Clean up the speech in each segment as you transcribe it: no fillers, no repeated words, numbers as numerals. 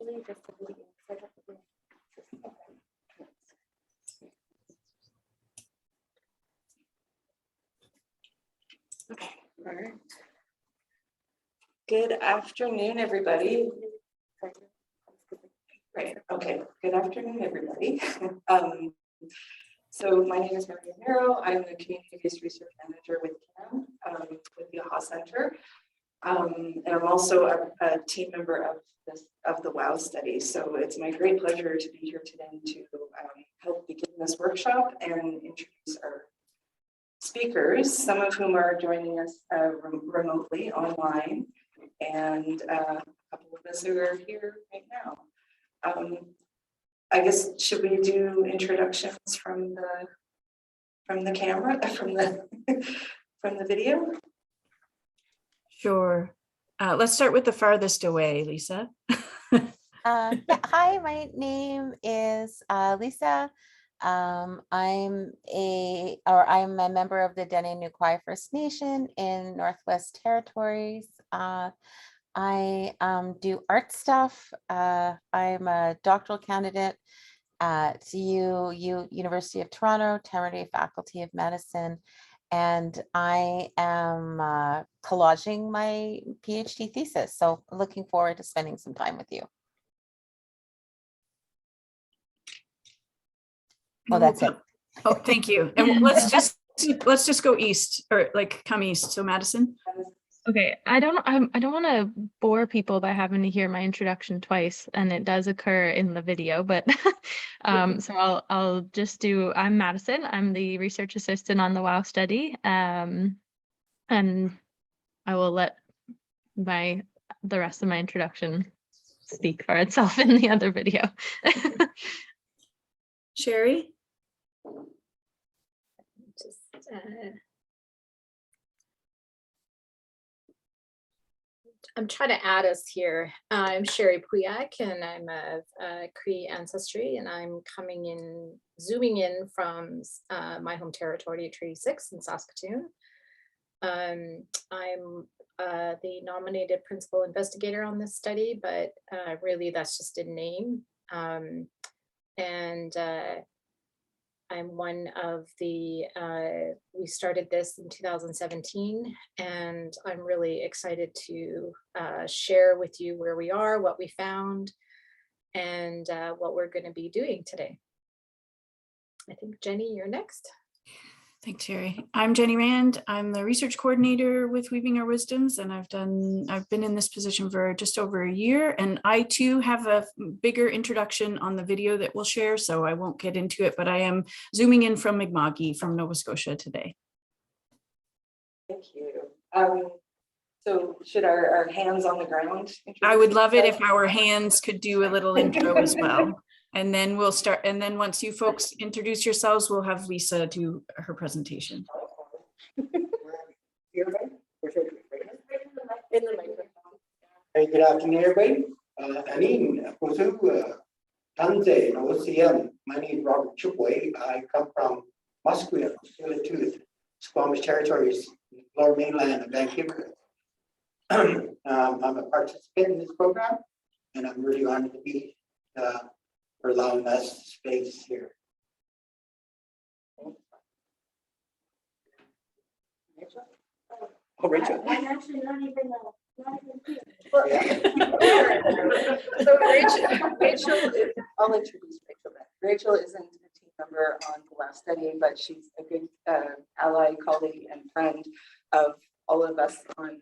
actually just a video. Okay. All right. Good afternoon, everybody. Right. Okay. Good afternoon, everybody. So my name is Maria Mero. I'm the Community-Based Research Manager with CAM, with the IPHA Center. And I'm also a team member of the WOW study. So it's my great pleasure to be here today to help begin this workshop and introduce our speakers, some of whom are joining us remotely online, and a couple of us who are here right now. I guess, should we do introductions from the camera, from the video? Sure. Let's start with the farthest away, Lisa. Yeah, hi, my name is Lisa. I'm a member of the Dene Nukwai First Nation in Northwest Territories. I do art stuff. I'm a doctoral candidate at University of Toronto, Temerity Faculty of Medicine, and I am collaging my PhD thesis. So looking forward to spending some time with you. Oh, that's it. Oh, thank you. And let's just go east, or like come east. So Madison. Okay, I don't want to bore people by having to hear my introduction twice, and it does occur in the video, but so I'll just do. I'm Madison. I'm the research assistant on the WOW study, and I will let the rest of my introduction speak for itself in the other video. Sherri. I'm trying to add us here. I'm Sherri Pooyak, and I'm of Cree ancestry, and I'm zooming in from my home territory, Treaty 6 in Saskatoon. I'm the nominated principal investigator on this study, but really that's just a name. I'm one of the, we started this in 2017, and I'm really excited to share with you where we are, what we found, and what we're going to be doing today. I think Jenny, you're next. Thanks, Sherri. I'm Jenny Rand. I'm the research coordinator with Weaving Our Wisdoms, and I've been in this position for just over a year. And I too have a bigger introduction on the video that we'll share, so I won't get into it, but I am zooming in from Mi'kma'ki from Nova Scotia today. Thank you. So should our hands on the ground? I would love it if our hands could do a little intro as well. And then we'll start, and then once you folks introduce yourselves, we'll have Lisa do her presentation. Hey, good afternoon, everybody. My name is Robert Chipway. I come from Musqueam, Squamish Territories, Lower Mainland of Vancouver. I'm a participant in this program, and I'm really honored to be for allowing us space here. Oh, Rachel. I'm actually not even here. Yeah. So Rachel is, I'll introduce Rachel then. Rachel isn't a team member on the last study, but she's a good ally, colleague, and friend of all of us on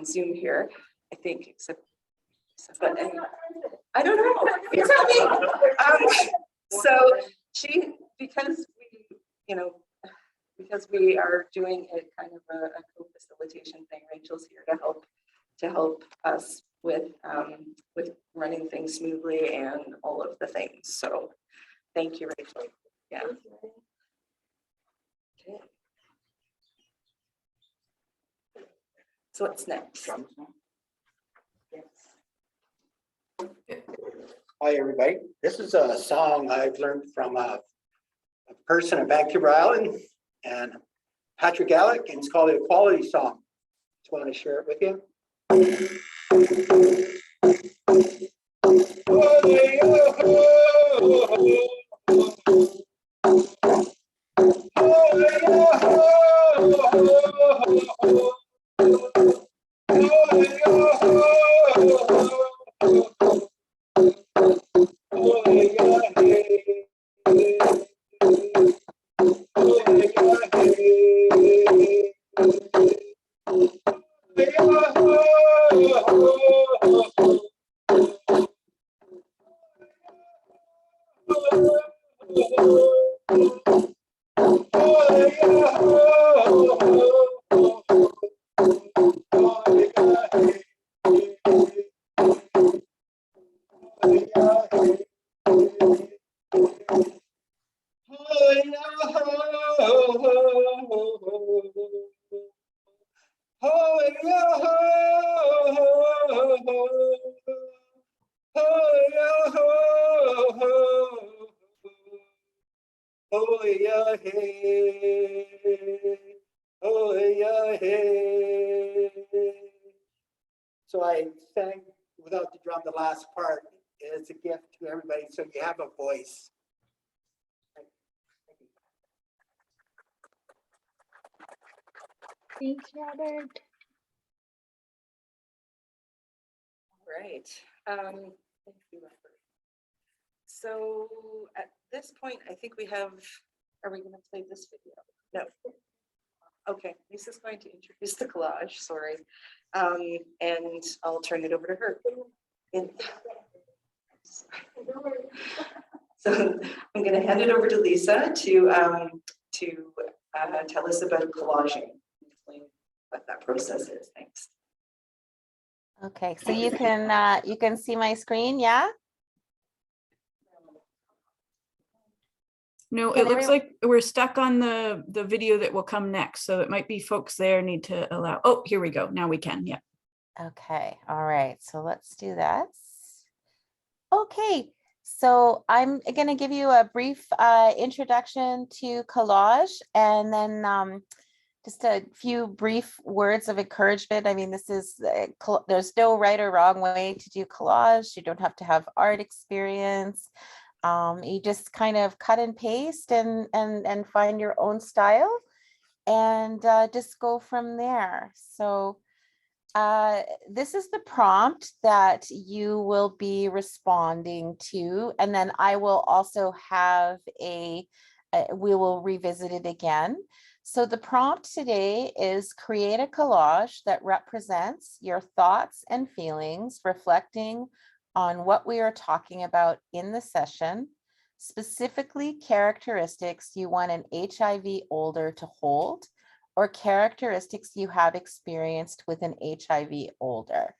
Zoom here, I think, except but I don't know. You tell me. So she, because we are doing it kind of a co-facilitation thing, Rachel's here to help us with running things smoothly and all of the things. So thank you, Rachel. Yeah. Okay. So what's next? Hi, everybody. This is a song I've learned from a person at Vancouver Island and Patrick Alec, and it's called the Equality Song. Just want to share it with you. So I sang without the drum the last part as a gift to everybody, so you have a voice. Thanks, Robert. Right. Thank you, Robert. So at this point, I think we have, are we going to play this video? No. Okay, Lisa's going to introduce the collage, sorry. And I'll turn it over to her. So I'm going to hand it over to Lisa to tell us about collaging, explain what that process is. Thanks. Okay, so you can see my screen, yeah? No, Can it looks everyone- like we're stuck on the video that will come next. So it might be folks there need to allow. Oh, here we go. Now we can. Yeah. Okay, all right, so let's do that. Okay, so I'm going to give you a brief introduction to collage, and then just a few brief words of encouragement. I mean, this is, there's no right or wrong way to do collage. You don't have to have art experience. You just kind of cut and paste and find your own style and just go from there. So this is the prompt that you will be responding to, and then I will also have we will revisit it again. So the prompt today is create a collage that represents your thoughts and feelings reflecting on what we are talking about in the session, specifically characteristics you want an HIV older to hold, or characteristics you have experienced with an HIV older.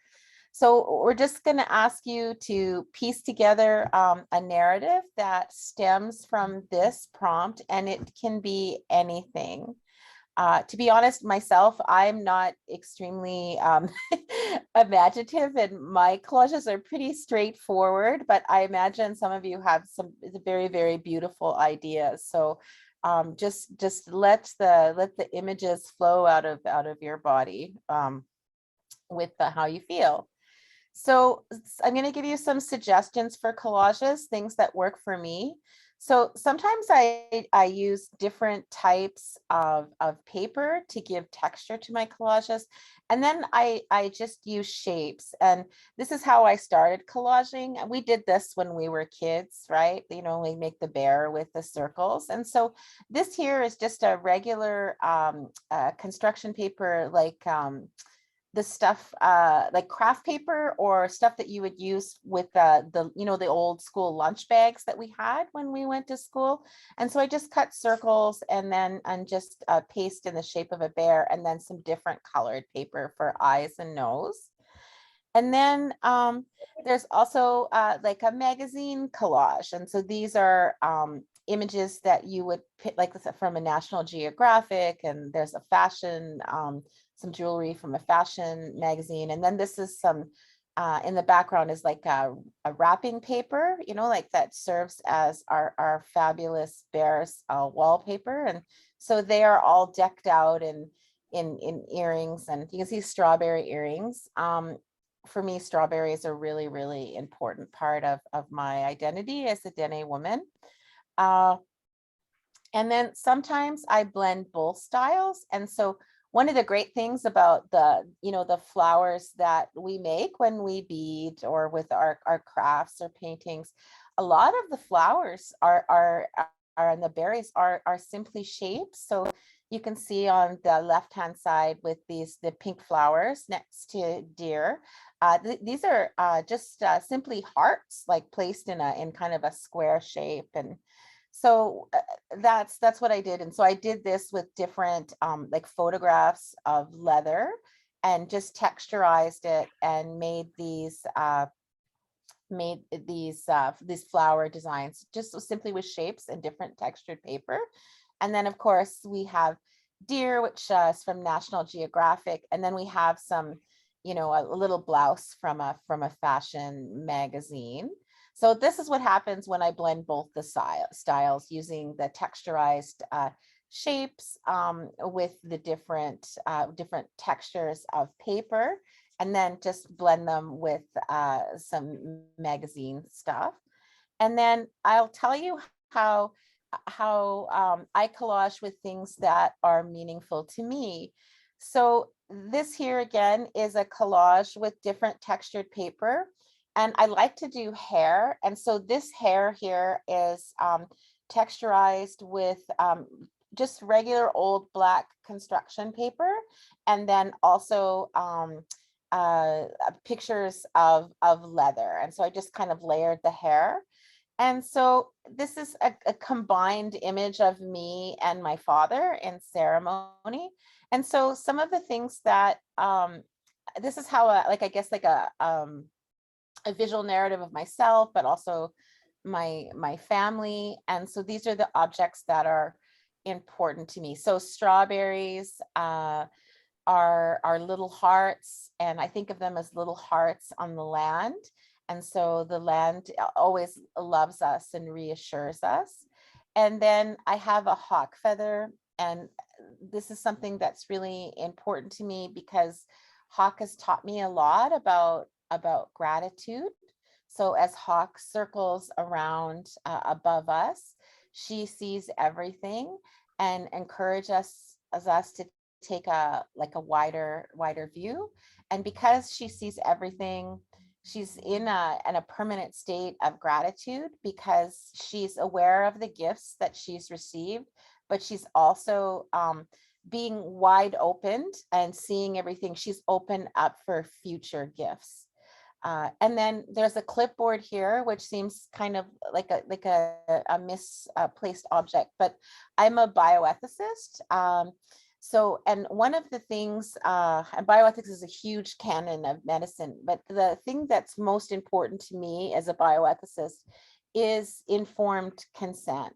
So we're just going to ask you to piece together a narrative that stems from this prompt, and it can be anything. To be honest, myself, I'm not extremely imaginative, and my collages are pretty straightforward, but I imagine some of you have some very, very beautiful ideas. So just let the images flow out of your body with how you feel. So I'm going to give you some suggestions for collages, things that work for me. So sometimes I use different types of paper to give texture to my collages. And then I just use shapes. And this is how I started collaging. We did this when we were kids, right? You know, we make the bear with the circles. And so this here is just a regular construction paper, like the stuff like craft paper or stuff that you would use with the old school lunch bags that we had when we went to school. And so I just cut circles and just paste in the shape of a bear, and then some different colored paper for eyes and nose. And then there's also like a magazine collage. And so these are images that you would pick, like from a National Geographic, and there's a fashion, some jewelry from a fashion magazine. And then this is some, in the background is like a wrapping paper, you know, like that serves as our fabulous bears wallpaper. And so they are all decked out in earrings, and you can see strawberry earrings. for me, strawberry is a really, really important part of my identity as a Dene woman. And then sometimes I blend both styles. And so one of the great things about the flowers that we make when we bead or with our crafts or paintings, a lot of the flowers are and the berries are simply shapes. So you can see on the left-hand side with the pink flowers next to deer. These are just simply hearts, like placed in kind of a square shape. And so that's what I did. And so I did this with different like photographs of leather and just texturized it and made these flower designs just simply with shapes and different textured paper. And then of course we have deer, which is from National Geographic. And then we have some, a little blouse from a fashion magazine. So this is what happens when I blend both the styles using the texturized shapes with the different textures of paper, and then just blend them with some magazine stuff. And then I'll tell you how I collage with things that are meaningful to me. So this here again is a collage with different textured paper. And I like to do hair. And so this hair here is texturized with just regular old black construction paper. And then also pictures of leather. And so I just kind of layered the hair. And so this is a combined image of me and my father in ceremony. And so some of the things that this is how I guess like a visual narrative of myself, but also my family. And so these are the objects that are important to me. So strawberries are little hearts, and I think of them as little hearts on the land. And so the land always loves us and reassures us. And then I have a hawk feather, and this is something that's really important to me because hawk has taught me a lot about gratitude. So as hawk circles around above us, she sees everything and encourages us to take a wider view. And because she sees everything, she's in a permanent state of gratitude because she's aware of the gifts that she's received, but she's also being wide opened and seeing everything. She's open up for future gifts. And then there's a clipboard here, which seems kind of like a misplaced object, but I'm a bioethicist. So, and one of the things, and bioethics is a huge canon of medicine, but the thing that's most important to me as a bioethicist is informed consent.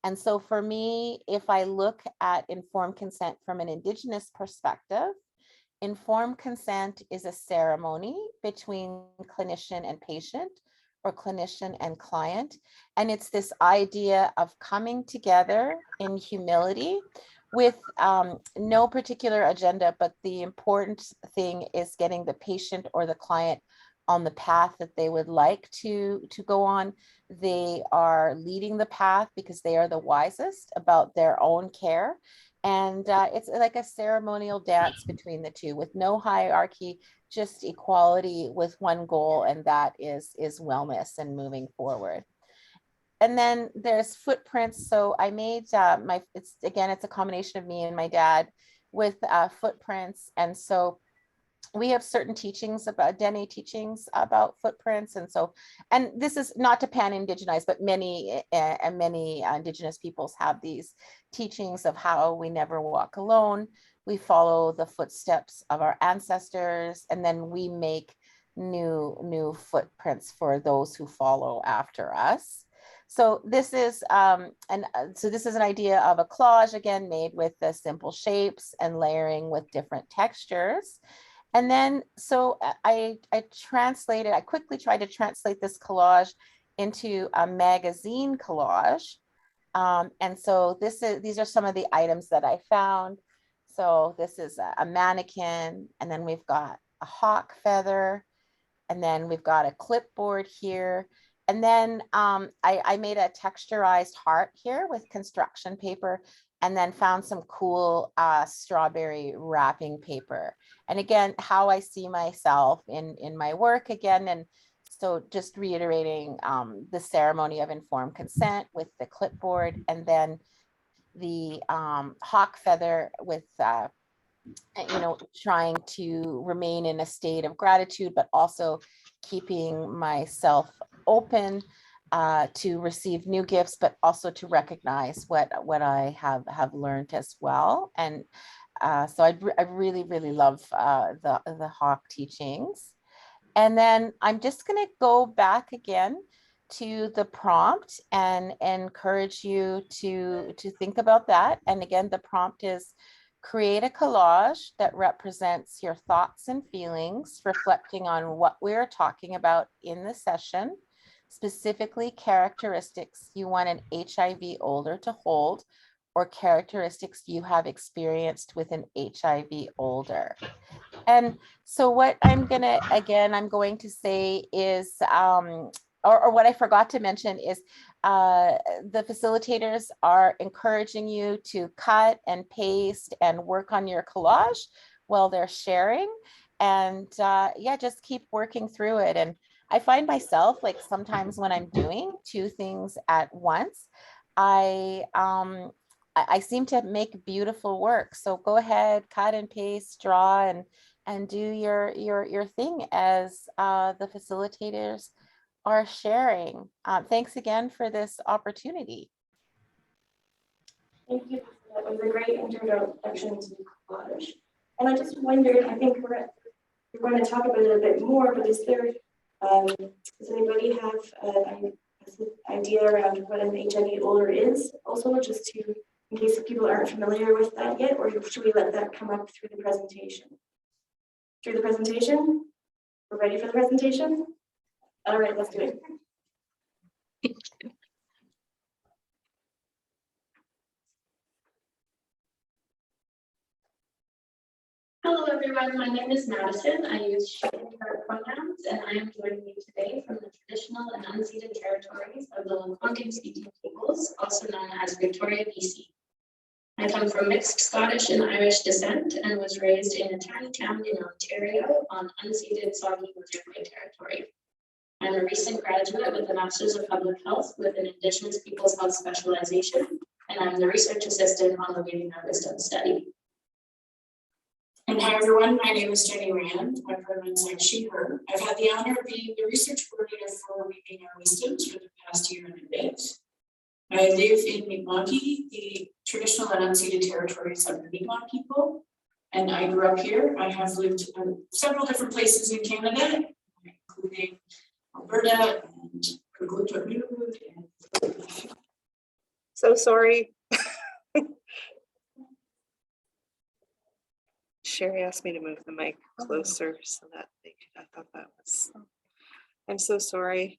And so for me, if I look at informed consent from an Indigenous perspective, informed consent is a ceremony between clinician and patient, or clinician and client. And it's this idea of coming together in humility with no particular agenda, but the important thing is getting the patient or the client on the path that they would like to go on. They are leading the path because they are the wisest about their own care. And it's like a ceremonial dance between the two with no hierarchy, just equality with one goal, and that is wellness and moving forward. And then there's footprints. So I made it's a combination of me and my dad with footprints. And so we have certain teachings about Dene teachings about footprints. And this is not to pan-indigenize, but many Indigenous peoples have these teachings of how we never walk alone. We follow the footsteps of our ancestors, and then we make new footprints for those who follow after us. So this is this is an idea of a collage, again, made with the simple shapes and layering with different textures. And then, so I quickly tried to translate this collage into a magazine collage. And so these are some of the items that I found. So this is a mannequin, and then we've got a hawk feather, And then we've got a clipboard here. And then I made a texturized heart here with construction paper, and then found some cool strawberry wrapping paper. And again, how I see myself in my work again. And so just reiterating the ceremony of informed consent with the clipboard, and then the hawk feather with, trying to remain in a state of gratitude, but also keeping myself open to receive new gifts, but also to recognize what I have learned as well. And so I really, really love the hawk teachings. And then I'm just going to go back again to the prompt and encourage you to think about that. And again, the prompt is create a collage that represents your thoughts and feelings, reflecting on what we're talking about in the session, specifically characteristics you want an HIV older to hold, or characteristics you have experienced with an HIV older. And so what I'm going to say is, or what I forgot to mention is the facilitators are encouraging you to cut and paste and work on your collage while they're sharing. And yeah, just keep working through it. And I find myself, like, sometimes when I'm doing two things at once, I seem to make beautiful work. So go ahead, cut and paste, draw, and do your thing as the facilitators are sharing. Thanks again for this opportunity. Thank you. That was a great introduction to collage. And I just wondered, I think we're going to talk about it a bit more, but is there, does anybody have an idea around what an HIV older is? Also, just to, in case people aren't familiar with that yet, or should we let that come up through the presentation? Through the presentation? We're ready for the presentation? All right, let's do it. Hello everyone, my name is Madison. I use she and her pronouns, and I am joining you today from the traditional and unceded territories of the Lekwungen-speaking peoples, also known as Victoria, BC. I come from mixed Scottish and Irish descent and was raised in a tiny town in Ontario on unceded Saugeen Ojibwe territory. I'm a recent graduate with a Master's of Public Health with an Indigenous Peoples Health specialization, and I'm the research assistant on the Weaving Our Wisdom study. And hi everyone, my name is Jenny Rand. My pronouns are she, her. I've had the honor of being the research coordinator for Weaving Our Wisdoms for the past year and a bit. I live in Mi'kmaq, the traditional and unceded territories of the Mi'kmaq people, and I grew up here. I have lived in several different places in Canada, including Alberta and Nunavut. So sorry. Sherri asked me to move the mic closer so that they could, I thought that was, I'm so sorry.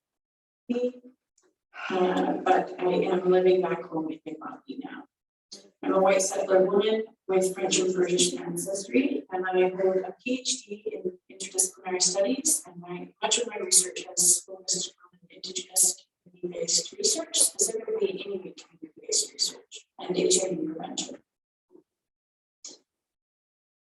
But I am living back home in Mi'kmaq now. I'm a white settler woman with French and British ancestry, and I hold a PhD in interdisciplinary studies, and much of my research has focused on Indigenous community-based research, specifically Inuit community-based research and HIV prevention.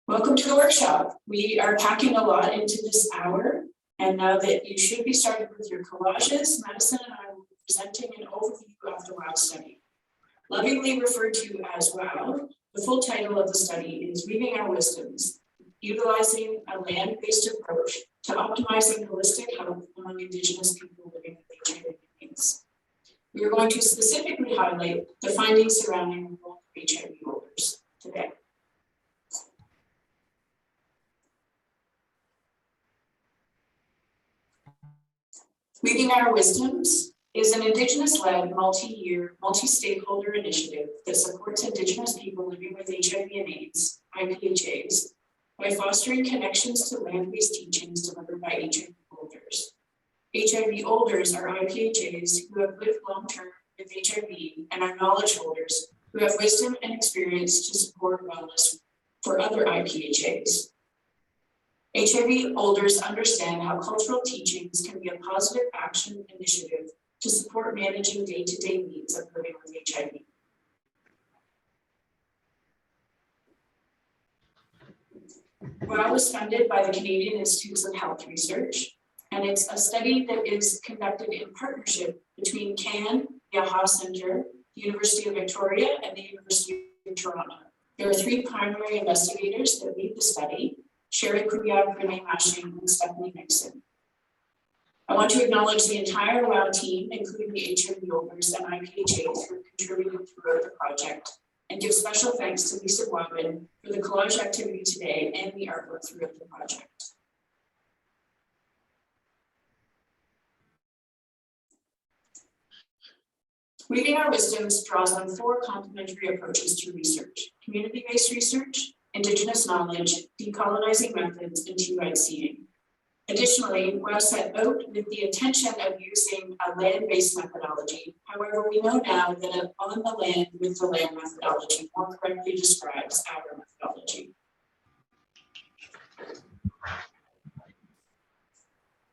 Welcome to the workshop. We are packing a lot into this hour, and now that you should be started with your collages, Madison and I will be presenting an overview of the WOW study. Lovingly referred to as WOW, the full title of the study is Weaving Our Wisdoms, Utilizing a Land-Based Approach to Optimizing Holistic Health among Indigenous People Living with HIV AIDS. We are going to specifically highlight the findings surrounding the role of HIV Olders today. Weaving Our Wisdoms is an Indigenous-led, multi-year, multi-stakeholder initiative that supports Indigenous people living with HIV and AIDS, IPHAs, by fostering connections to land-based teachings delivered by HIV Olders. HIV Olders are IPHAs who have lived long-term with HIV and are knowledge holders who have wisdom and experience to support wellness for other IPHAs. HIV Olders understand how cultural teachings can be a positive action initiative to support managing day-to-day needs of living with HIV. WOW was funded by the Canadian Institutes of Health Research, and it's a study that is conducted in partnership between CAN, the IPHA Center, the University of Victoria, and the University of Toronto. There are 3 primary investigators that lead the study: Sherri, Pooyak, and Stephanie Nixon. I want to acknowledge the entire WOW team, including the HIV Olders and IPHAs, who contributed throughout the project, and give special thanks to Lisa Guavin for the collage activity today and the artwork throughout the project. Weaving Our Wisdoms draws on 4 complementary approaches to research: community-based research, Indigenous knowledge, decolonizing methods, and two-eyed seeing. Additionally, WOW set out with the intention of using a land-based methodology. However, we know now that an on the land with the land methodology more correctly describes our methodology.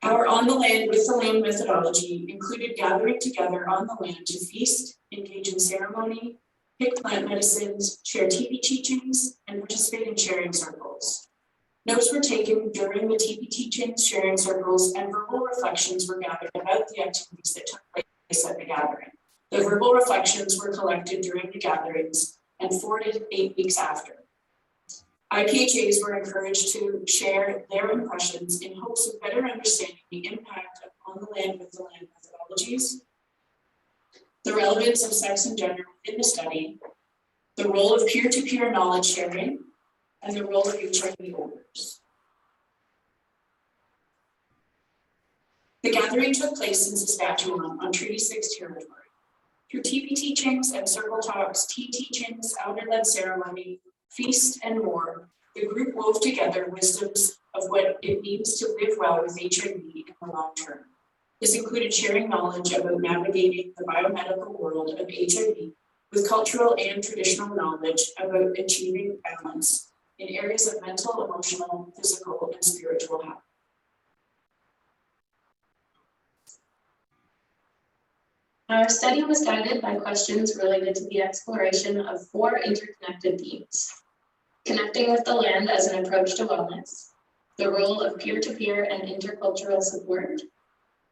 Our on the land with the land methodology included gathering together on the land to feast, engage in ceremony, pick plant medicines, share TB teachings, and participate in sharing circles. Notes were taken during the TB teachings, sharing circles, and verbal reflections were gathered about the activities that took place at the gathering. The verbal reflections were collected during the gatherings and 4 to 8 weeks after. IPHAs were encouraged to share their impressions in hopes of better understanding the impact of on the land with the land methodologies, the relevance of sex and gender within the study, the role of peer-to-peer knowledge sharing, and the role of HIV Olders. The gathering took place in Saskatchewan on Treaty 6 territory. Through TB teachings and circle talks, tea teachings, elder-led ceremony, feast, and more, the group wove together wisdoms of what it means to live well with HIV in the long term. This included sharing knowledge about navigating the biomedical world of HIV with cultural and traditional knowledge about achieving balance in areas of mental, emotional, physical, and spiritual health. Our study was guided by questions related to the exploration of 4 interconnected themes: connecting with the land as an approach to wellness, the role of peer-to-peer and intercultural support,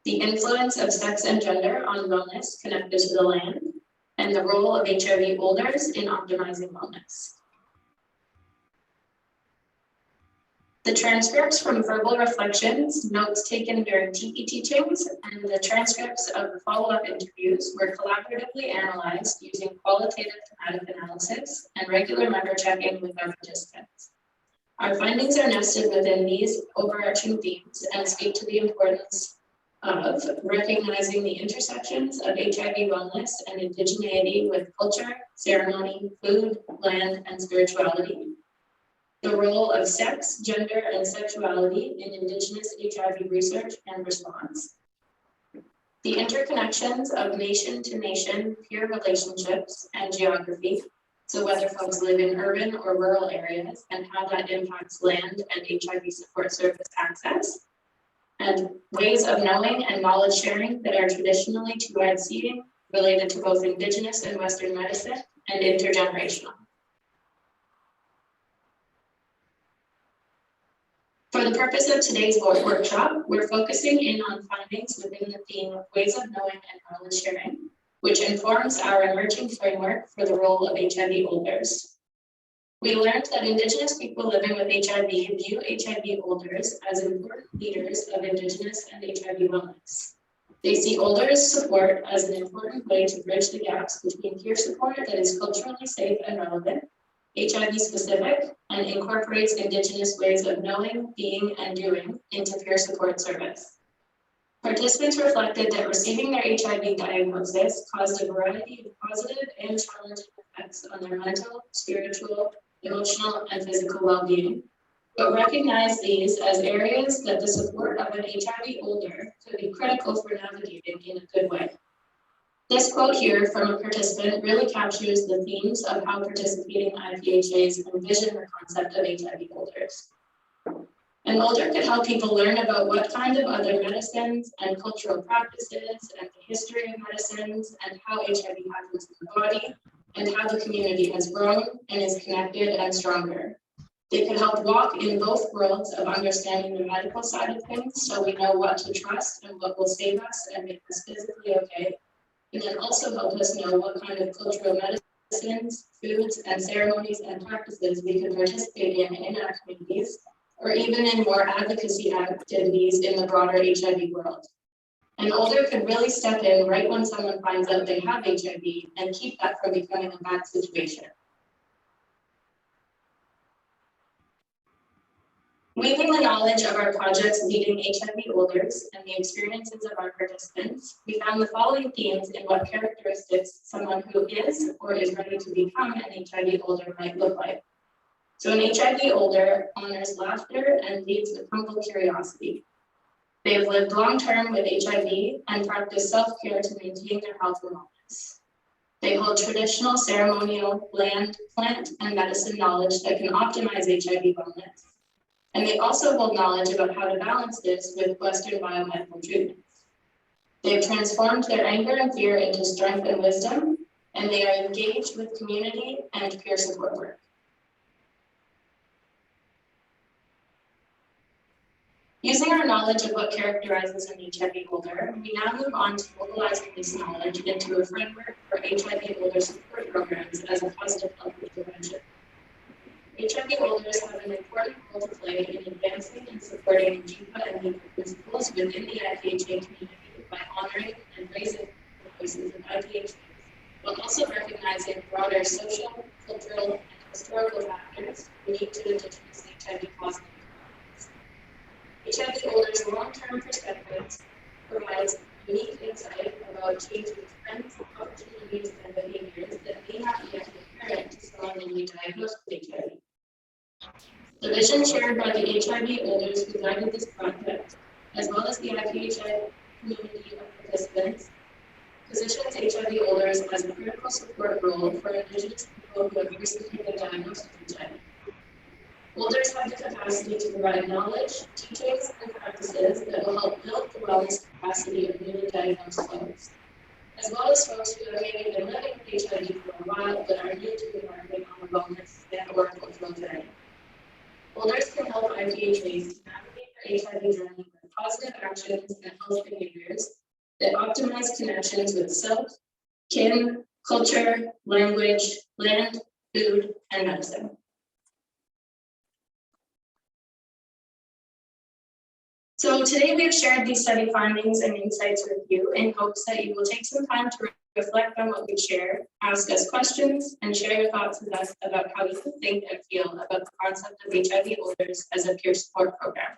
the influence of sex and gender on wellness connected to the land, and the role of HIV Olders in optimizing wellness. The transcripts from verbal reflections, notes taken during TB teachings, and the transcripts of the follow-up interviews were collaboratively analyzed using qualitative thematic analysis and regular member checking with our participants. Our findings are nested within these overarching themes and speak to the importance of recognizing the intersections of HIV wellness and indigeneity with culture, ceremony, food, land, and spirituality, the role of sex, gender, and sexuality in Indigenous HIV research and response, the interconnections of nation-to-nation peer relationships and geography, so whether folks live in urban or rural areas and how that impacts land and HIV support service access, and ways of knowing and knowledge sharing that are traditionally two-eyed seeing related to both Indigenous and Western medicine and intergenerational. For the purpose of today's workshop, we're focusing in on findings within the theme of ways of knowing and knowledge sharing, which informs our emerging framework for the role of HIV Olders. We learned that Indigenous people living with HIV view HIV Olders as important leaders of Indigenous and HIV wellness. They see Olders support as an important way to bridge the gaps between peer support that is culturally safe and relevant, HIV specific, and incorporates Indigenous ways of knowing, being, and doing into peer support service. Participants reflected that receiving their HIV diagnosis caused a variety of positive and challenging effects on their mental, spiritual, emotional, and physical well-being, but recognize these as areas that the support of an HIV Older could be critical for navigating in a good way. This quote here from a participant really captures the themes of how participating IPHAs envision the concept of HIV Olders. And Older could help people learn about what kind of other medicines and cultural practices and the history of medicines and how HIV happens in the body and how the community has grown and is connected and stronger. They could help walk in both worlds of understanding the medical side of things so we know what to trust and what will save us and make us physically okay. And then also help us know what kind of cultural medicines, foods, and ceremonies and practices we can participate in our communities, or even in more advocacy activities in the broader HIV world. And Older could really step in right when someone finds out they have HIV and keep that from becoming a bad situation. Weaving the knowledge of our projects leading HIV Olders and the experiences of our participants, we found the following themes in what characteristics someone who is or is ready to become an HIV Older might look like. So an HIV Older honors laughter and leads with humble curiosity. They have lived long-term with HIV and practice self-care to maintain their health and wellness. They hold traditional ceremonial, land, plant, and medicine knowledge that can optimize HIV wellness. And they also hold knowledge about how to balance this with Western biomedical treatments. They have transformed their anger and fear into strength and wisdom, and they are engaged with community and peer support work. Using our knowledge of what characterizes an HIV Older, we now move on to mobilizing this knowledge into a framework for HIV Older support programs as a positive health intervention. HIV Olders have an important role to play in advancing and supporting IPHA and IPHA principles within the IPHA community by honoring and raising the voices of IPHAs, while also recognizing broader social, cultural, and historical factors unique to Indigenous HIV positive communities. HIV Olders' long-term perspectives provides unique insight about changing trends, opportunities, and behaviors that may not yet be apparent to someone newly diagnosed with HIV. The vision shared by the HIV Olders who guided this project, as well as the IPHA community of participants, positions HIV Olders as a critical support role for Indigenous people who have recently been diagnosed with HIV. Olders have the capacity to provide knowledge, teachings, and practices that will help build the wellness capacity of newly diagnosed folks, as well as folks who have maybe been living with HIV for a while but are new to embarking on the wellness and or cultural journey. Olders can help IPHAs navigate their HIV journey with positive actions and health behaviors that optimize connections with self, kin, culture, language, land, food, and medicine. So today we have shared these study findings and insights with you in hopes that you will take some time to reflect on what we shared, ask us questions, and share your thoughts with us about how you think and feel about the concept of HIV Olders as a peer support program.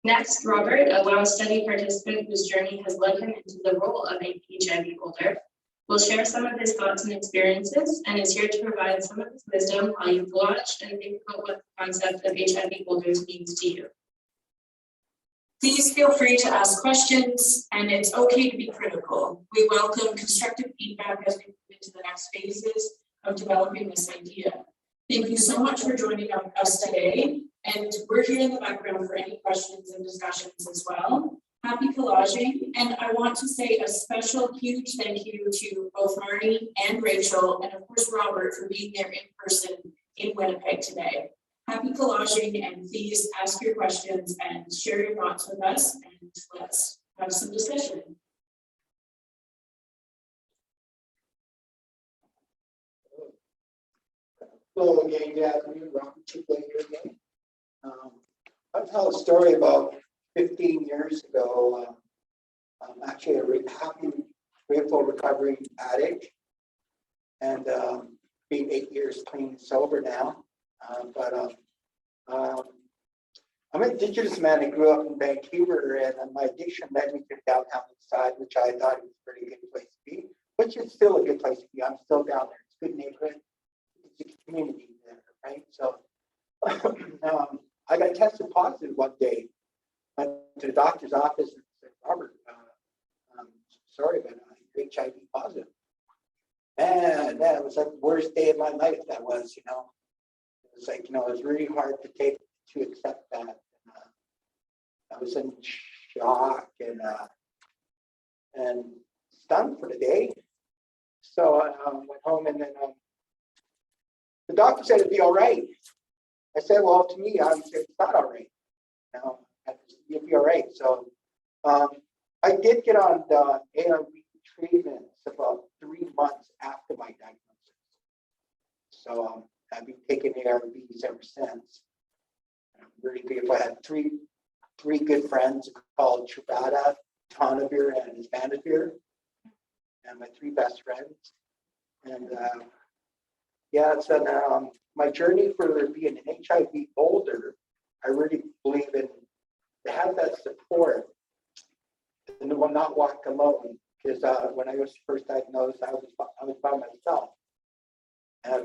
Next, Robert, a WOW study participant whose journey has led him into the role of a HIV Older, will share some of his thoughts and experiences and is here to provide some of his wisdom while you watch and think about what the concept of HIV Olders means to you. Please feel free to ask questions, and it's okay to be critical. We welcome constructive feedback as we move into the next phases of developing this idea. Thank you so much for joining us today, and we're here in the background for any questions and discussions as well. Happy collaging, and I want to say a special huge thank you to both Marnie and Rachel, and of course Robert, for being there in person in Winnipeg today. Happy collaging, and please ask your questions and share your thoughts with us, and let's have some discussion. Hello again, good afternoon, Robert here again. I'll tell a story about 15 years ago. I'm actually a happy, grateful, recovering addict, and being 8 years clean and sober now. I'm an Indigenous man who grew up in Vancouver, and my addiction led me to the downtown side, which I thought was a pretty good place to be, which is still a good place to be. I'm still down there. It's a good neighborhood. It's a community there, right? So I got tested positive one day. Went to the doctor's office and said, Robert, sorry, but I'm HIV positive. Man, that was like the worst day of my life. That was, you know. It's like, you know, it was really hard to take to accept that. And, I was in shock and stunned for the day. So I went home, and then the doctor said it'd be all right. I said, well, to me, I said it's not all right. No, you'll be all right. So I did get on the ARV treatments about 3 months after my diagnosis. So I've been taking ARVs ever since. I'm really grateful. I had three good friends called Truvada, Tonavir, and Vanavir, and my 3 best friends. And yeah, it's my journey for being an HIV older. I really believe in to have that support and will not walk alone. Because when I was first diagnosed, I was by myself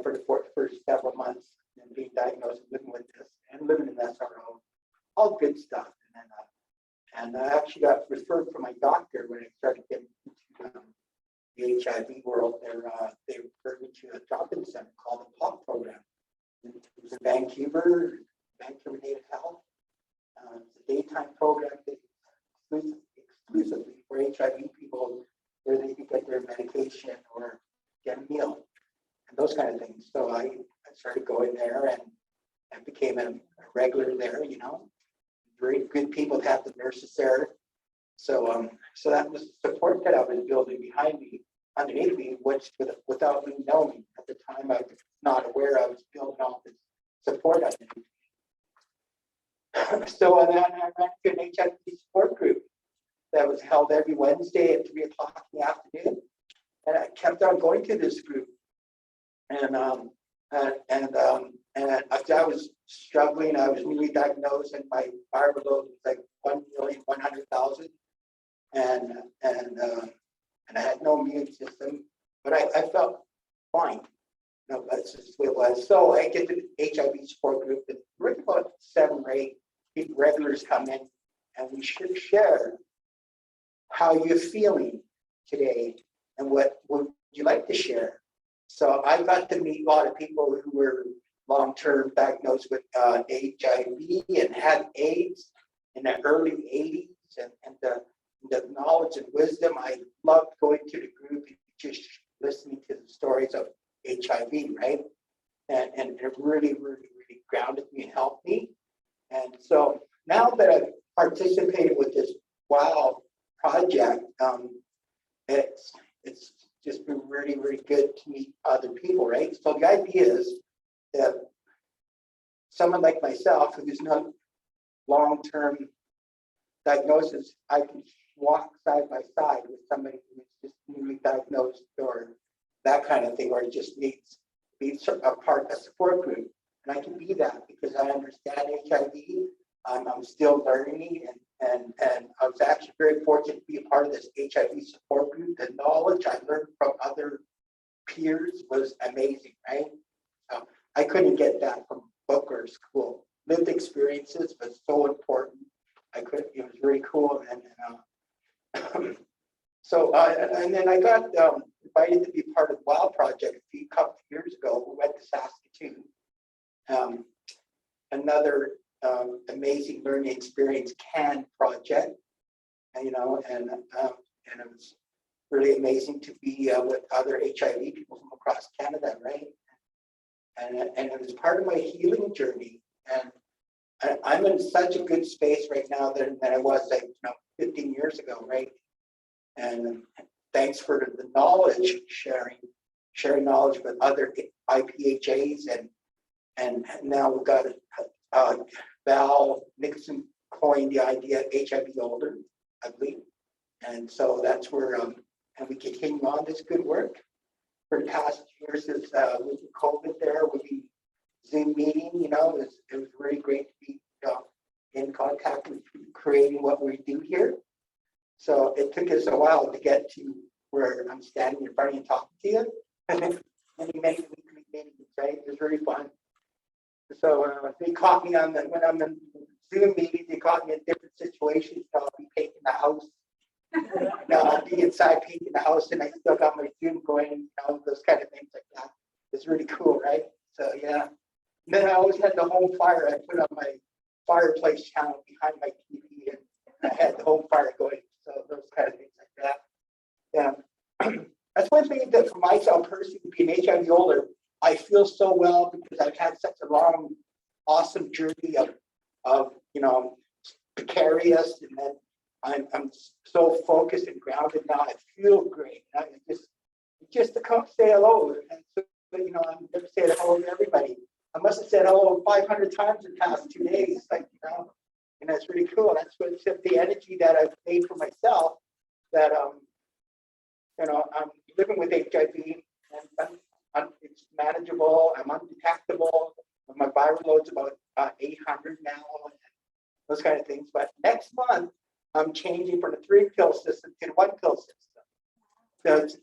for the first several months, and being diagnosed and living with this and living in SRO, all good stuff. And I actually got referred from my doctor when I started getting into the HIV world. They referred me to a drop-in center called the POP program. It was in Vancouver Native Health. It's a daytime program exclusively for HIV people, where they can get their medication or get a meal and those kind of things. So I started going there, and I became a regular there. You know, very good people to have the nurses there. So so that was the support that I was building behind me, underneath me, which without me knowing at the time, I was not aware I was building all this support underneath me. So then I ran to an HIV support group that was held every Wednesday at 3 o'clock in the afternoon, and I kept on going to this group. And I was struggling. I was newly diagnosed, and my viral load was like 1,100,000, and I had no immune system, but I felt fine. No, that's just the way it was. So I get to the HIV support group, and we're about 7 or 8 regulars come in, and we should share how you're feeling today and what would you like to share. So I got to meet a lot of people who were long-term diagnosed with HIV and had AIDS in the early 80s, and the knowledge and wisdom. I loved going to the group and just listening to the stories of HIV, right? And it really, really, really grounded me and helped me. And so now that I've participated with this WOW project, it's just been really, really good to meet other people, right? So the idea is that someone like myself, who's not long-term diagnosis, I can walk side by side with somebody who's just newly diagnosed or that kind of thing, or just needs to be a part of a support group. And I can be that because I understand HIV. I'm still learning, and I was actually very fortunate to be a part of this HIV support group. The knowledge I learned from other peers was amazing, right? I couldn't get that from book or school. Lived experiences was so important. It was really cool, and and then I got invited to be part of the WOW project a couple of years ago. We went to Saskatoon. Another amazing learning experience project, and it was really amazing to be with other HIV people from across Canada, right? And it was part of my healing journey, and I'm in such a good space right now than I was 15 years ago, right? And thanks for the knowledge sharing knowledge with other IPHAs, and now we've got Val Nixon coined the idea of HIV Older, I believe. And so that's where, and we continue on this good work. For the past years, since with COVID there, with the Zoom meeting, it was really great to be in contact with creating what we do here. So it took us a while to get to where I'm standing in front of you talking to you. Many weekly meetings, right? It was really fun. So they caught me when I'm in Zoom meetings, they caught me in different situations. I'll be painting the house. I'll be inside painting the house, and I still got my Zoom going, those kind of things like that. It's really cool, right? So yeah. And then I always had the home fire I put on my fireplace channel behind my TV, and I had the home fire going. So those kind of things like that. Yeah, that's one thing that for myself personally, being HIV older, I feel so well because I've had such a long, awesome journey of precarious, and then I'm so focused and grounded now. I feel great. I just to come say hello, and so, I'm never saying hello to everybody. I must have said hello 500 times in the past 2 days, and that's really cool. That's what the energy that I've made for myself. That I'm living with HIV, and it's manageable. I'm undetectable. My viral load's about 800 now, and those kind of things. But next month, I'm changing from a 3-pill system to a 1-pill system.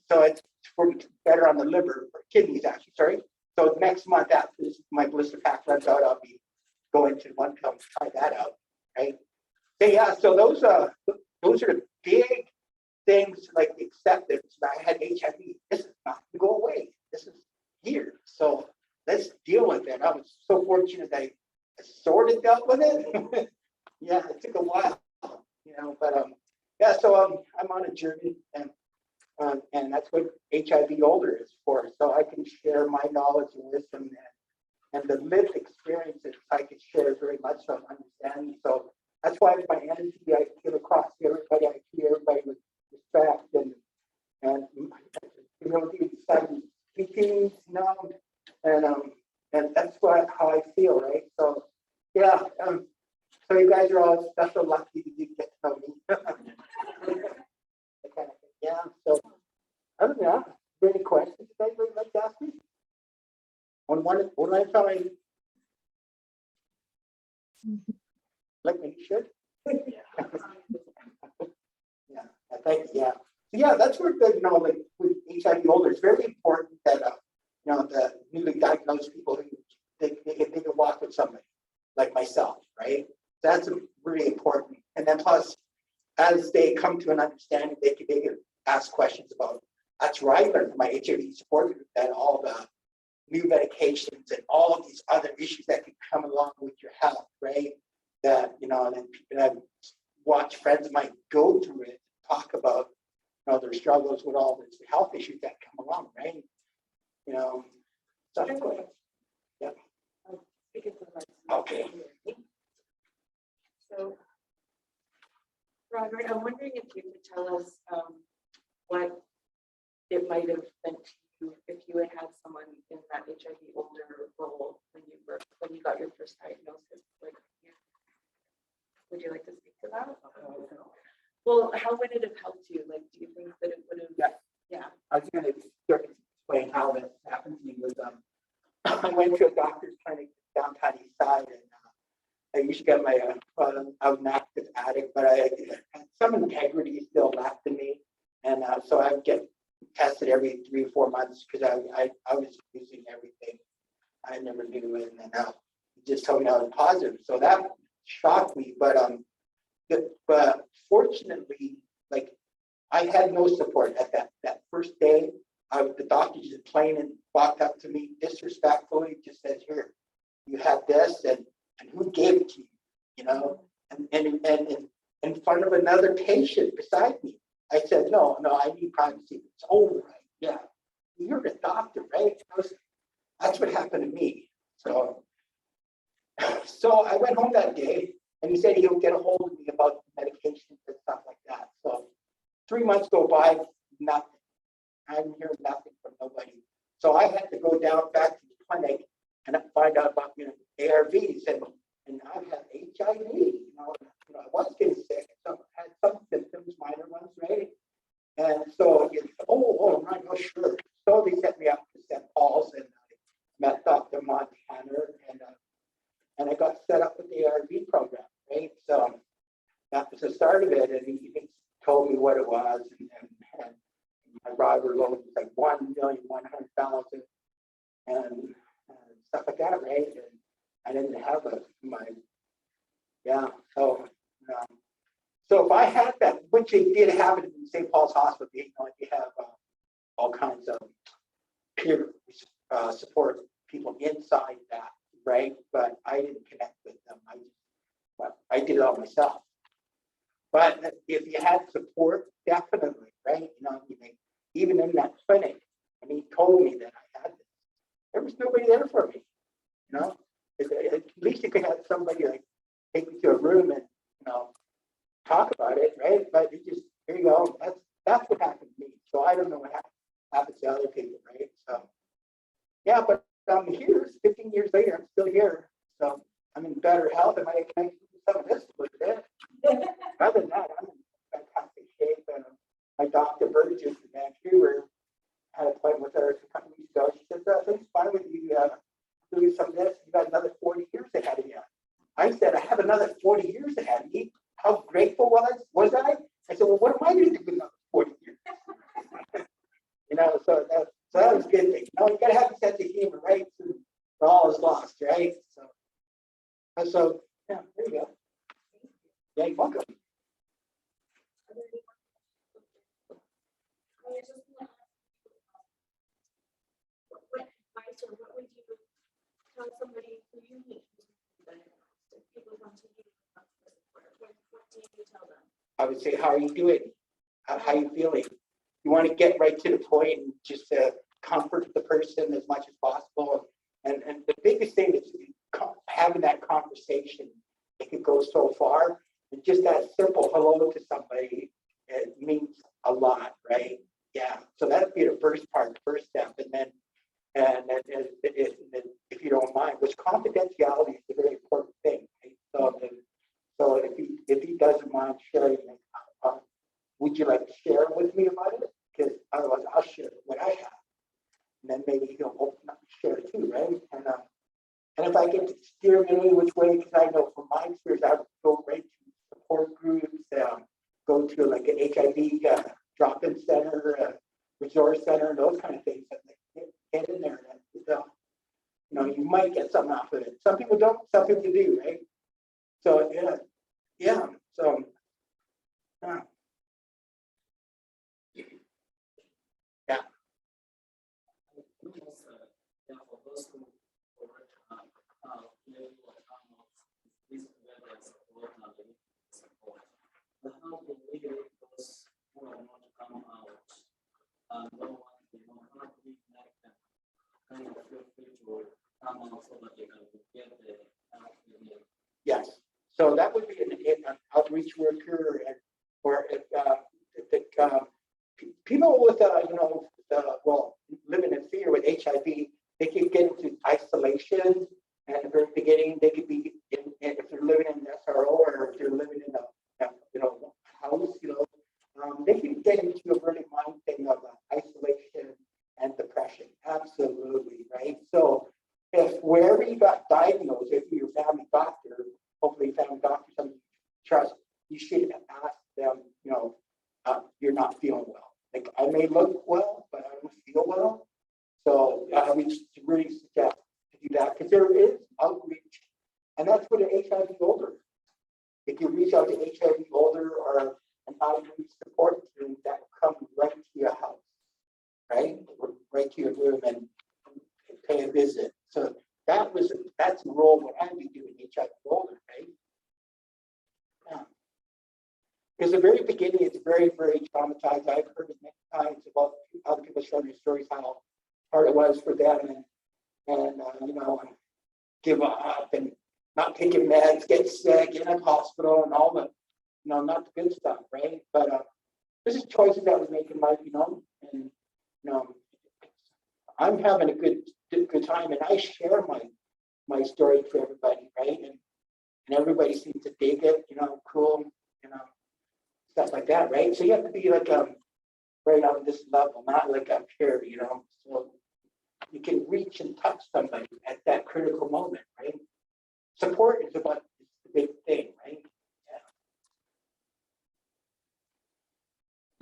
So it's for better on the liver, or kidneys actually, sorry. So next month after my blister pack runs out, I'll be going to 1-pill to try that out, right? So yeah, so those are the big things like acceptance. I had HIV. This is not going to go away. This is here. So let's deal with it. I was so fortunate that I sort of dealt with it. Yeah, it took a while, but yeah. So I'm on a journey, and that's what HIV Older is for. So I can share my knowledge and wisdom and the lived experiences I can share very much so understanding. So that's why my energy I give across to everybody. I treat everybody with respect and teachings, and that's how I feel, right? So yeah, so you guys are all special lucky to get to know me. Yeah. So other than that, are there any questions that anybody like to ask me? On one at a time. Like me, should. Yeah, thank you. Yeah. Yeah, that's where like with HIV older, it's very important that the newly diagnosed people who they can walk with somebody like myself, right? That's really important. And then plus, as they come to an understanding, they can ask questions about. That's where I learned from my HIV support group that all the new medications and all of these other issues that can come along with your health, right? That and then I've watched friends of mine go through it, talk about their struggles with all the health issues that come along, right? So yeah. Okay. So, Robert, I'm wondering if you could tell us what it might have meant to you if you had someone in that HIV older role when you got your first diagnosis. Like, would you like to speak to that? Well, how would it have helped you? Like, do you think that it would have? Yeah. I was going to start to explain how that happened to me. Was I went to a doctor's clinic downtown East Side, and I used to get my I was an active addict, but I had some integrity still left in me, and so I would get tested every 3 or 4 months because I was using everything. I never knew it, and then he just told me I was positive, so that shocked me. But fortunately, like I had no support at that first day. The doctor just plain and walked up to me disrespectfully, just says, "Here, you have this, and who gave it to you?" And in front of another patient beside me, I said, "No, I need privacy." It's over, right? Yeah, you're the doctor, right? That's what happened to me. So I went home that day, and he said he'll get a hold of me about medications and stuff like that. So 3 months go by, nothing. I'm hearing nothing from nobody. So I had to go down back to the clinic and find out about ARVs, and I had HIV. I was getting sick. So I had some symptoms, minor ones, right? And so right, sure. So they set me up to St. Paul's, and I met Dr. Montana, and I got set up with the ARV program, right? So that was the start of it, and he told me what it was, and my driver load was like 1,100,000 and stuff like that, right? And I didn't have so if I had that, which they did have it in St. Paul's Hospital, they have all kinds of peer support people inside that, right? But I didn't connect with them. did it all myself. But if you had support, definitely, right? You know, even in that clinic, and he told me that I had this, there was nobody there for me. You know, at least you could have somebody like take you to a room and, you know, talk about it, right? But it just, here you go. That's what happened to me. So I don't know what happens to other people, right? So yeah, but I'm here 15 years later, I'm still here. So I'm in better health, and I can do some of this with it. Other than that, I'm in fantastic shape. And my doctor, Burgess in Vancouver, had an appointment with her a couple weeks ago. She said, "Things fine with you. Doing some of this. You got another 40 years ahead of you." I said, "I have another 40 years ahead of me. How grateful was I?" I said, "Well, what am I going to do with another 40 years?" You know, so that was a good thing. You know, you got to have a sense of humor, right? For all is lost, right? So yeah, there you go. Yeah, you're welcome. What advice or what would you tell somebody who you meet if people come to you? What do you tell them? I would say, how are you doing? How are you feeling? You want to get right to the point and just comfort the person as much as possible. And the biggest thing is having that conversation. It could go so far. And just that simple hello to somebody, it means a lot, right? Yeah. So that'd be the first part, the first step. And then if you don't mind, which confidentiality is a very important thing. Right? So if he doesn't mind sharing, would you like to share with me about it? Because otherwise I'll share what I have. And then maybe he'll open up and share too, right? And if I get to steer me which way, because I know from my experience, I would go right to support groups, go to like an HIV drop-in center, resource center, those kind of things. Get in there, and you know, you might get something off of it. Some people don't, some people do, right? So yeah. So yeah. Yes, so that would be an outreach worker, or people with well, living in fear with HIV, they could get into isolation. At the very beginning, they could be if they're living in an SRO, or if they're living in a house, they can get into a really mind thing of isolation and depression. Absolutely, right? So if wherever you got diagnosed, if you're your family doctor, hopefully family doctor, somebody you trust, you should ask them, you're not feeling well. Like, I may look well, but I don't feel well. So I would really suggest to do that, because there is outreach, and that's what an HIV Older. If you reach out to HIV Older or an outreach support team, that will come right to your house, right? Right to your room and pay a visit. So that's the role what I'd be doing HIV Older, right? Yeah. Because the very beginning, it's very, very traumatized. I've heard it many times about other people sharing their stories, how hard it was for them, and give up and not taking meds, get sick, get in a hospital, and all the, not the good stuff, right? But this is choices that we make in life, and I'm having a good time, and I share my story to everybody, right? And everybody seems to dig it, cool, stuff like that, right? So you have to be like right on this level, not like up here, so you can reach and touch somebody at that critical moment, right? Support is the big thing, right?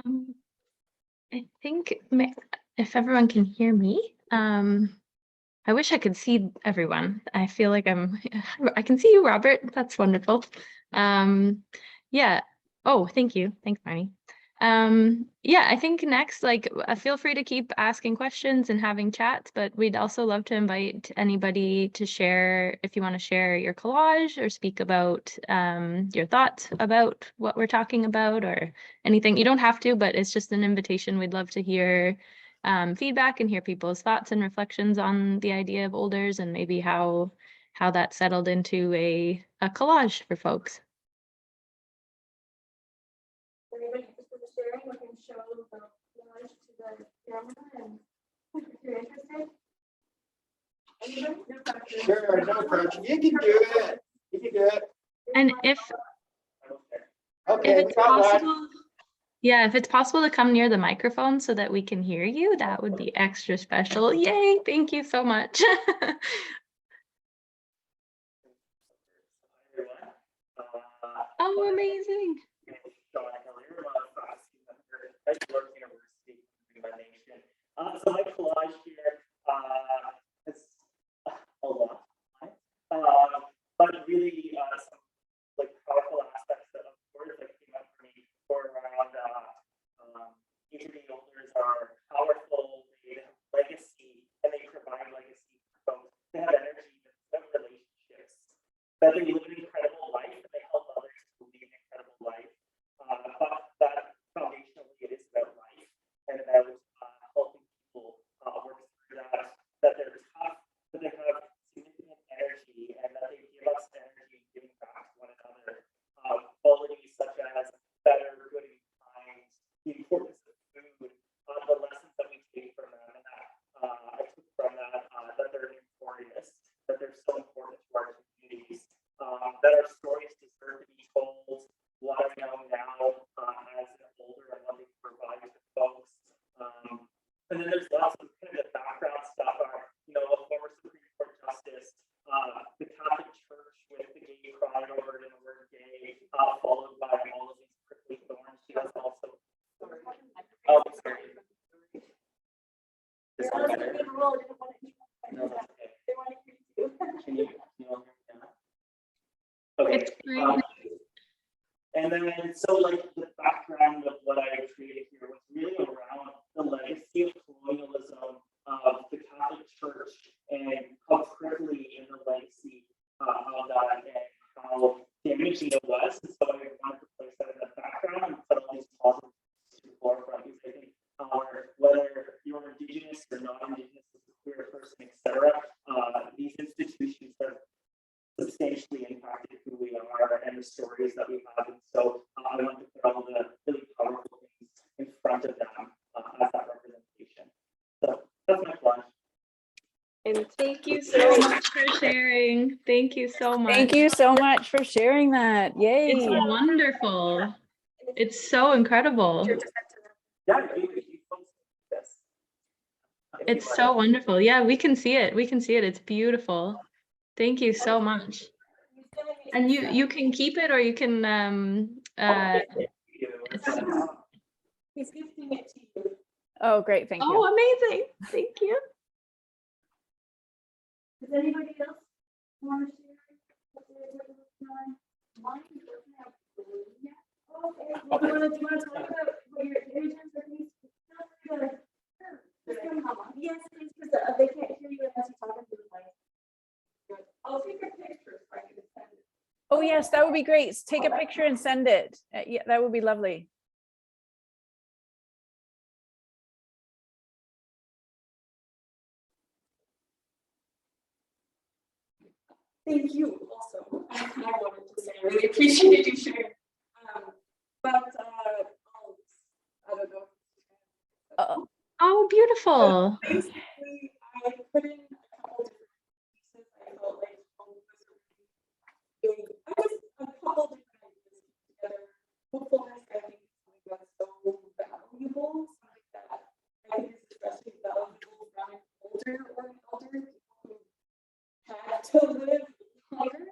Yeah. I think if everyone can hear me, I wish I could see everyone. I feel like I can see you, Robert. That's wonderful. Yeah. Oh, thank you. Thanks, Marnie. Yeah, I think next, like, feel free to keep asking questions and having chats, but we'd also love to invite anybody to share, if you want to share your collage or speak about your thoughts about what we're talking about or anything. You don't have to, but it's just an invitation. We'd love to hear feedback and hear people's thoughts and reflections on the idea of Olders and maybe how that settled into a collage for folks. Anybody interested in sharing, we can show the collage to the camera and if you're interested. Anybody? No pressure. Sure, no pressure. You can do it. You can do it. And if Okay, if we it's got one. possible, yeah, if it's possible to come near the microphone so that we can hear you, that would be extra special. Yay, thank you so much. Oh, amazing. So my collage here is a lot, but really some like powerful aspects of words that came up for me were around HIV Olders are powerful, they have legacy, and they provide legacy for folks. They have energy, they have relationships, that they live an incredible life, and they help others to lead an incredible life. But that foundationally it is about life and about helping people work through that, that they're tough, that they have significant energy, and that they give us energy giving back to one another. Qualities such as better, good, and kind, the importance of food, the lessons that we take from them, and that I took from that, that they're notorious, that they're so important to our communities, that our stories deserve to be told, what I know now as an older and what they provide to folks. And then there's lots of kind of the background stuff, you know, a former Supreme Court justice, the Catholic Church with the gay pride over it and the word gay, followed by all of these prickly thorns. She has also. Oh, sorry. Is that better? No, that's okay. Can you all hear me now? Okay. It's great. And then, so like the background of what I created here was really around the legacy of colonialism of the Catholic Church and how prickly in the legacy of that and how damaging it was. And so I wanted to place that in the background and put all these positives to the forefront because I think whether you're Indigenous or not Indigenous, as a queer person, etc., these institutions have substantially impacted who we are and the stories that we have. And so I want to put all the really powerful things in front of them as that representation. So that's my plunge. And thank you so much for sharing. Thank you so much. Thank you so much for sharing that. Yay. It's wonderful. It's so incredible. Yeah, you folks this. It's so wonderful. Yeah, we can see it. We can see it. It's beautiful. Thank you so much. And you can keep it or you can He's gifting it to you. Oh, great. Thank you. oh, amazing. Thank you. Does anybody else want to share? Mine doesn't have blue yet. Okay, well, do you want to talk about what your images are? Just come on. Yes, please, because they can't hear you unless you're talking to the mic. I'll take a picture so I can send it. Oh, yes, that would be great. Take a picture and send it. Yeah, that would be lovely. Thank you also. I wanted to say I really appreciate you sharing. But I don't know. Oh, beautiful. Basically, I put in a couple different pieces. I felt like was a really big. I just a couple different ideas together. Hopefulness, I think, is something that's so valuable. Something that I think is especially valuable from an older or an elder people who had to live longer.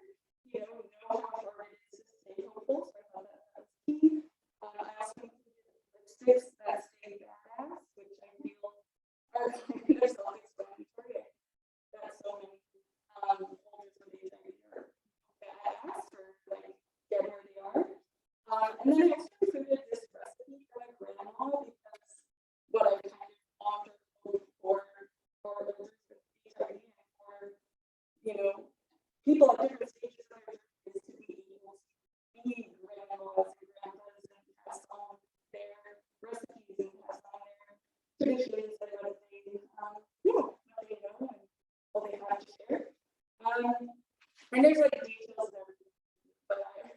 You know how hard it is to stay hopeful. So I thought that was key. I also included lipsticks that stay badass, which I feel are there's all explanatory. That so many holders of HIV are badass or like get where they are. And then I also included this recipe from a traditions and what they, what they know and what they have to share. And there's like details and everything, but I'm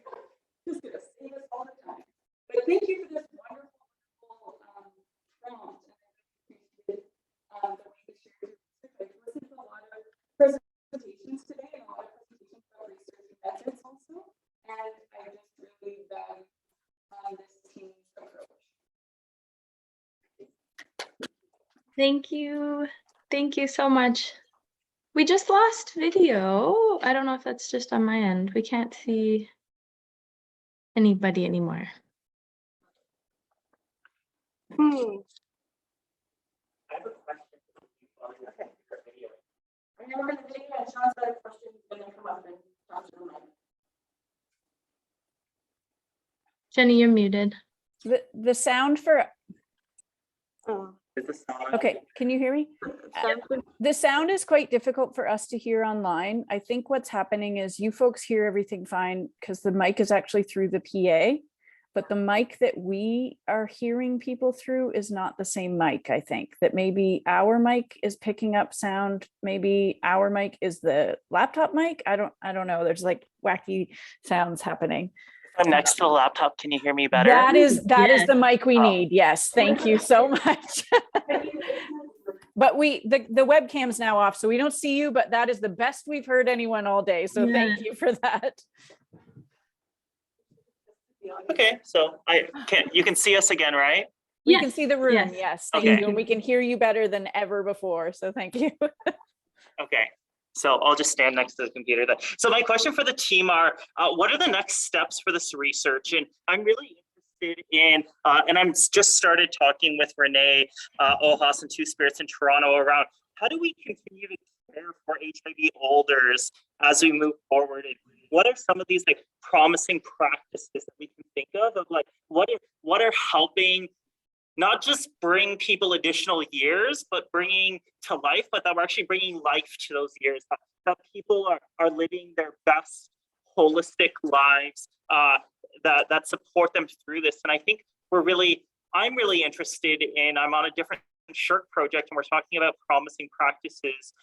just gonna say this all the time. But thank you for this wonderful prompt. And I appreciate the way you shared. I've listened to a lot of presentations today and a lot of presentations about research and methods also. And I just really value this team's approach. Thank you. Thank you so much. We just lost video. I don't know if that's just on my end. We can't see anybody anymore. I have a question for you on your video. I remember the video and Sean's got a question when they come up and talk to them. Jenny, you're muted. The sound for, Is the sound okay, can you hear me? The sound is quite difficult for us to hear online. I think what's happening is you folks hear everything fine because the mic is actually through the PA, but the mic that we are hearing people through is not the same mic. I think that maybe our mic is picking up sound. Maybe our mic is the laptop mic. I don't know. There's like wacky sounds happening. I'm next to the laptop. Can you hear me better? That is the mic we Oh. need. Yes. Thank you so much. But the webcam's now off, so we don't see you, but that is the best we've heard anyone all day. So thank you for that. Okay, so you can see us again, right? We can see the room. Yes. Yes. Thank Okay. you. And we can hear you better than ever before. So thank you. Okay, so I'll just stand next to the computer then. So my question for the team are, what are the next steps for this research? And I'm really interested in, and I'm just started talking with Renee Ohas and Two Spirits in Toronto around how do we continue to care for HIV Olders as we move forward? And what are some of these like promising practices that we can think of like what are helping not just bring people additional years, but bringing to life, but that we're actually bringing life to those years, that people are living their best holistic lives that support them through this. And I think I'm really interested in, I'm on a different SHIRK project and we're talking about promising practices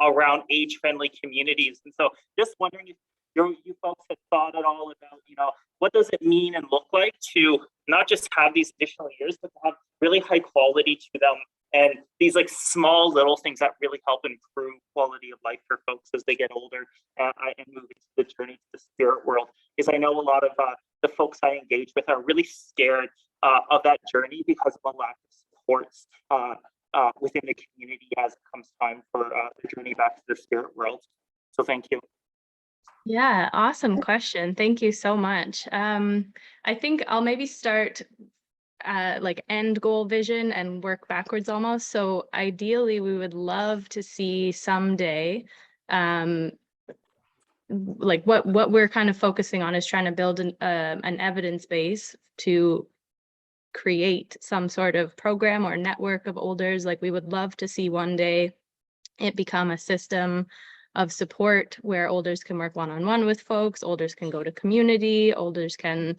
around age-friendly communities. And so just wondering if you folks have thought at all about, what does it mean and look like to not just have these additional years, but to have really high quality to them and these like small little things that really help improve quality of life for folks as they get older and move into the journey to the spirit world. Because I know a lot of the folks I engage with are really scared of that journey because of a lack of supports within the community as it comes time for the journey back to the spirit world. So thank you. Yeah, awesome question. Thank you so much. I think I'll maybe start like end goal vision and work backwards almost. So ideally, we would love to see someday, like what we're kind of focusing on is trying to build an evidence base to create some sort of program or network of Olders. Like we would love to see one day it become a system of support where Olders can work one-on-one with folks, Olders can go to community, Olders can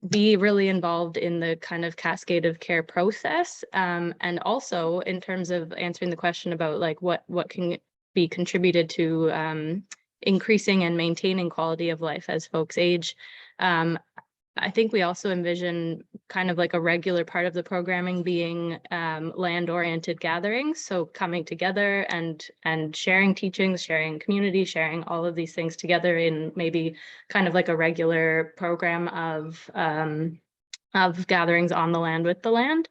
be really involved in the kind of cascade of care process. And also in terms of answering the question about like what can be contributed to increasing and maintaining quality of life as folks age. I think we also envision kind of like a regular part of the programming being land-oriented gatherings. So coming together and sharing teachings, sharing community, sharing all of these things together in maybe kind of like a regular program of gatherings on the land with the land.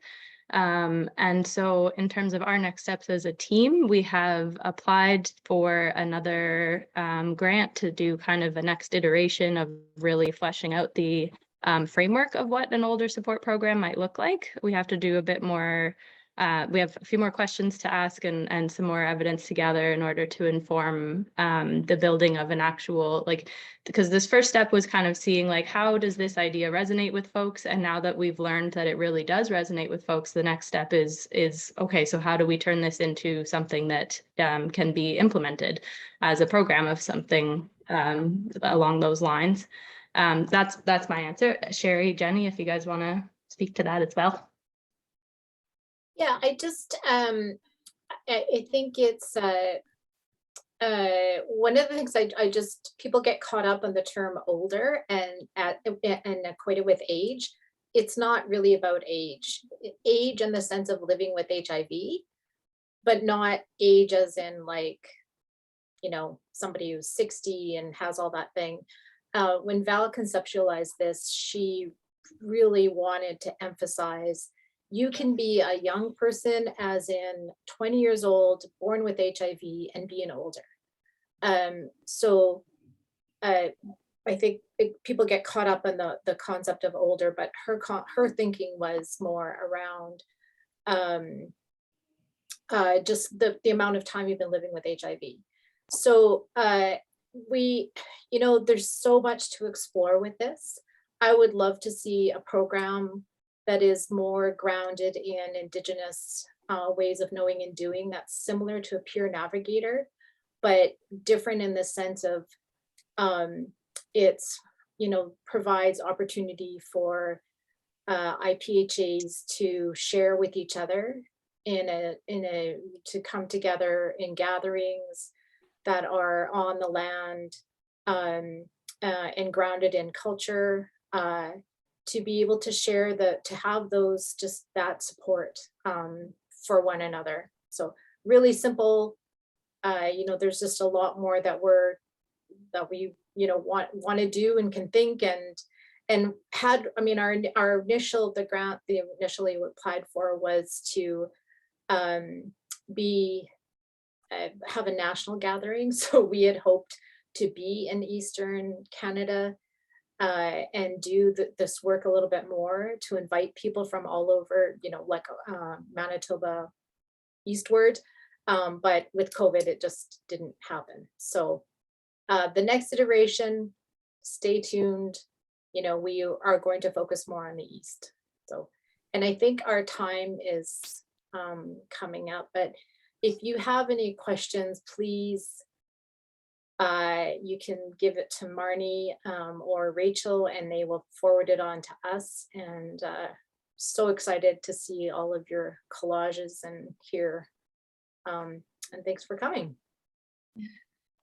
And so in terms of our next steps as a team, we have applied for another grant to do kind of a next iteration of really fleshing out the framework of what an older support program might look like. We have to do a bit more, we have a few more questions to ask and some more evidence to gather in order to inform the building of an actual, like, because this first step was kind of seeing like, how does this idea resonate with folks? And now that we've learned that it really does resonate with folks, the next step is okay, so how do we turn this into something that can be implemented as a program of something along those lines? That's my answer. Sherri, Jenny, if you guys want to speak to that as well. Yeah, I just, I think it's, one of the things I just, people get caught up on the term older and equated with age. It's not really about age. Age in the sense of living with HIV, but not age as in like, you know, somebody who's 60 and has all that thing. When Val conceptualized this, she really wanted to emphasize you can be a young person, as in 20 years old, born with HIV, and be an older. So I think people get caught up in the concept of older, but her thinking was more around just the amount of time you've been living with HIV. So we, you know, there's so much to explore with this. I would love to see a program that is more grounded in Indigenous ways of knowing and doing, that's similar to a peer navigator, but different in the sense of it's, you know, provides opportunity for IPHAs to share with each other to come together in gatherings that are on the land and grounded in culture, to be able to share to have those, just that support for one another. So really simple, you know, there's just a lot more that we, you know, want to do and can think and had, I mean, our initial, the grant, the initially applied for was to have a national gathering. So we had hoped to be in Eastern Canada and do this work a little bit more, to invite people from all over, you know, like Manitoba eastward. But with COVID, it just didn't happen. So the next iteration, stay tuned. You know, we are going to focus more on the East. So, and I think our time is coming up, but if you have any questions, please, you can give it to Marnie or Rachel, and they will forward it on to us. And so excited to see all of your collages and hear. And thanks for coming.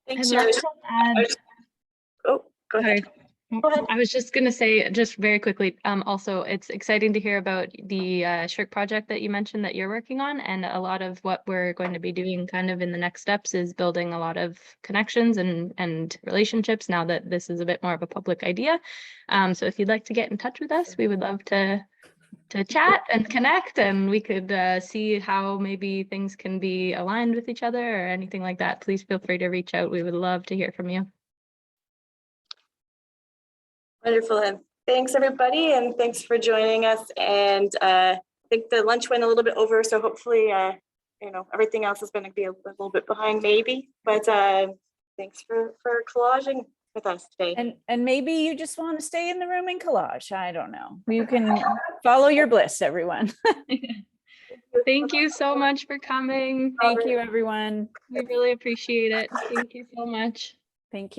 Thanks, I'd love Sherri. to add. Oh, go ahead. Sorry. Go ahead. I was just going to say, just very quickly, also, it's exciting to hear about the Shirk project that you mentioned that you're working on. And a lot of what we're going to be doing kind of in the next steps is building a lot of connections and relationships now that this is a bit more of a public idea. So if you'd like to get in touch with us, we would love to chat and connect, and we could see how maybe things can be aligned with each other or anything like that. Please feel free to reach out. We would love to hear from you. Wonderful. And thanks, everybody. And thanks for joining us. And I think the lunch went a little bit over. So hopefully, you know, everything else is going to be a little bit behind maybe. But thanks for collaging with us today. And maybe you just want to stay in the room and collage. I don't know. You can follow your bliss, everyone. Thank you so much for coming. Thank you, everyone. We really appreciate it. Thank you so much. Thank you.